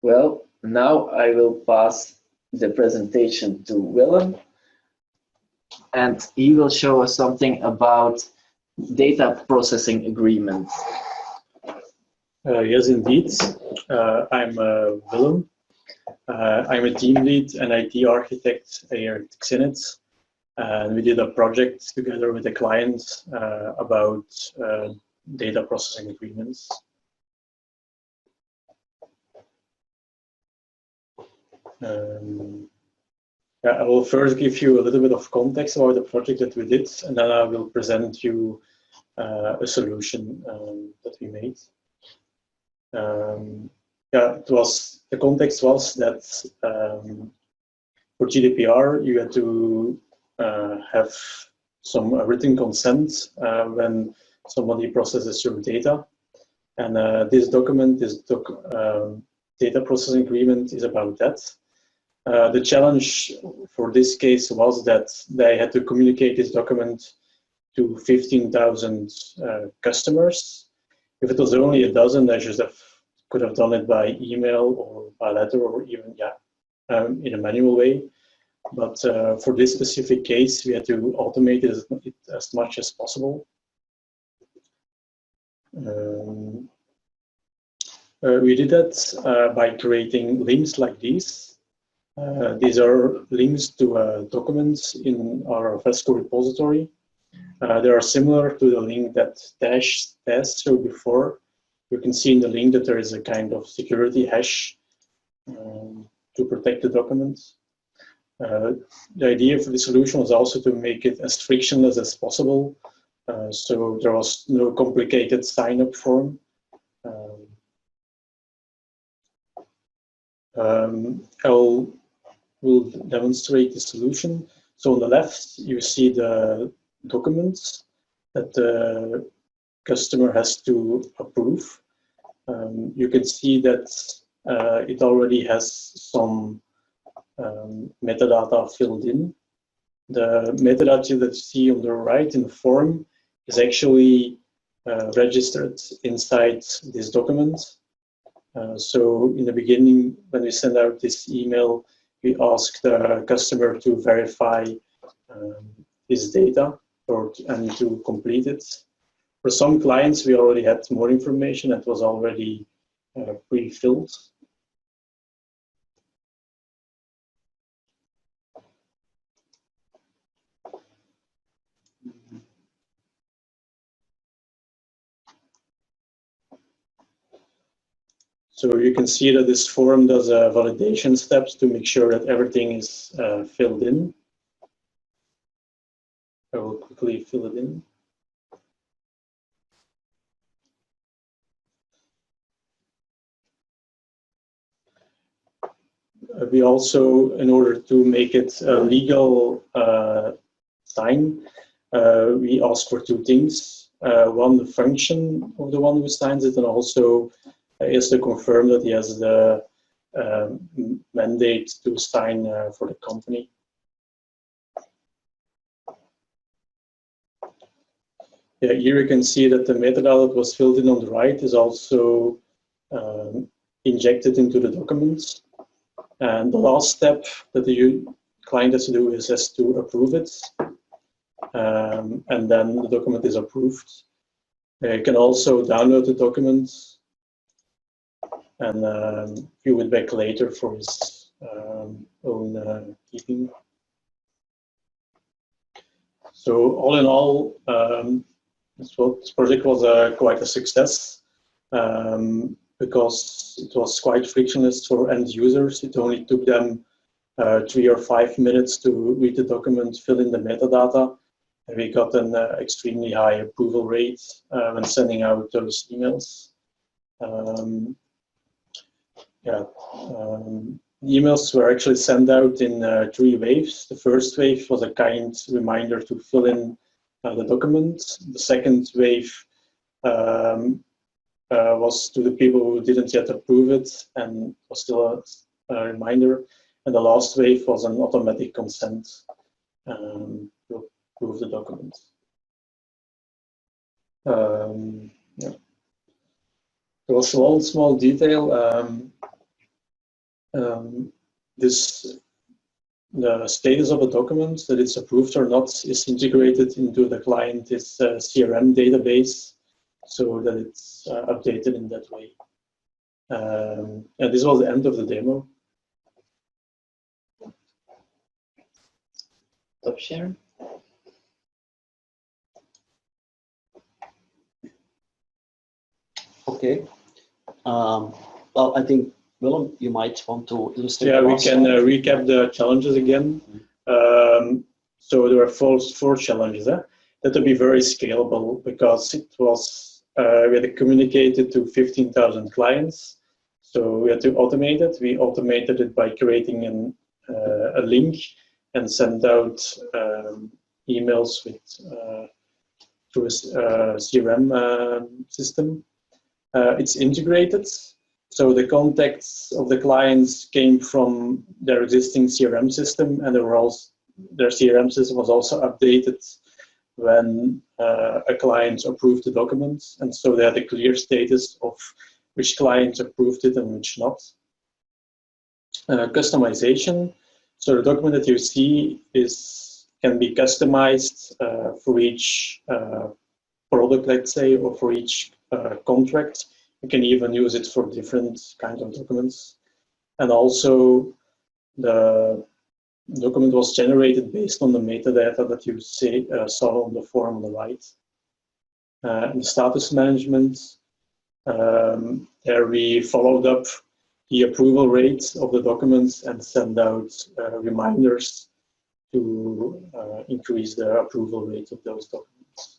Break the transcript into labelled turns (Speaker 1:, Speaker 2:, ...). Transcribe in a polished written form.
Speaker 1: Well, now I will pass the presentation to Willem, and he will show us something about data processing agreements.
Speaker 2: Yes, indeed. I'm Willem. I'm a team lead and IT architect here at XeniT. And we did a project together with a client about data processing agreements. I will first give you a little bit of context about the project that we did, and then I will present you a solution that we made. The context was that for GDPR, you had to have some written consent when somebody processes your data. And this document, data processing agreement, is about that. The challenge for this case was that they had to communicate this document to 15,000 customers. If it was only a dozen, they just could have done it by email or by letter or even in a manual way. But for this specific case, we had to automate it as much as possible. We did that by creating links like these. These are links to documents in our Vesco repository. They are similar to the link that Dash showed before. You can see in the link that there is a kind of security hash to protect the documents. The idea for the solution was also to make it as frictionless as possible. So there was no complicated sign-up form. We'll demonstrate the solution. So on the left, you see the documents that the customer has to approve. You can see that it already has some metadata filled in. The metadata that you see on the right in the form is actually registered inside this document. So in the beginning, when we send out this email, we ask the customer to verify his data and to complete it. For some clients, we already had more information that was already pre-filled. So you can see that this form does validation steps to make sure that everything is filled in. I will quickly fill it in. We also, in order to make it a legal sign, we ask for two things. One, the function of the one who signs it, and also is to confirm that he has the mandate to sign for the company. Yeah, here you can see that the metadata that was filled in on the right is also injected into the documents. And the last step that the client has to do is to approve it. And then the document is approved. You can also download the document and view it back later for his own keeping. So all in all, this project was quite a success because it was quite frictionless for end users. It only took them 3 or 5 minutes to read the document, fill in the metadata, and we got an extremely high approval rate when sending out those emails. Emails were actually sent out in 3 waves. The first wave was a kind reminder to fill in the document. The second wave was to the people who didn't yet approve it and was still a reminder. And the last wave was an automatic consent to approve the document. There was one small detail. The status of a document, that it's approved or not, is integrated into the client's CRM database, so that it's updated in that way. And this was the end of the demo.
Speaker 1: Stop sharing.
Speaker 3: Okay. Well, I think, Willem, you might want to illustrate.
Speaker 2: Yeah, we can recap the challenges again. So there were four challenges. That to be very scalable, because it was we had to communicate it to 15,000 clients. So we had to automate it. We automated it by creating a link and send out emails with through a CRM system. It's integrated. So the contacts of the clients came from their existing CRM system, and their CRM system was also updated when a client approved the documents, and so they had a clear status of which clients approved it and which not. Customization. So the document that you see can be customized for each product, let's say, or for each contract. You can even use it for different kinds of documents. And also, the document was generated based on the metadata that you saw on the form on the right. And the status management, there we followed up the approval rate of the documents and send out reminders to increase the approval rate of those documents.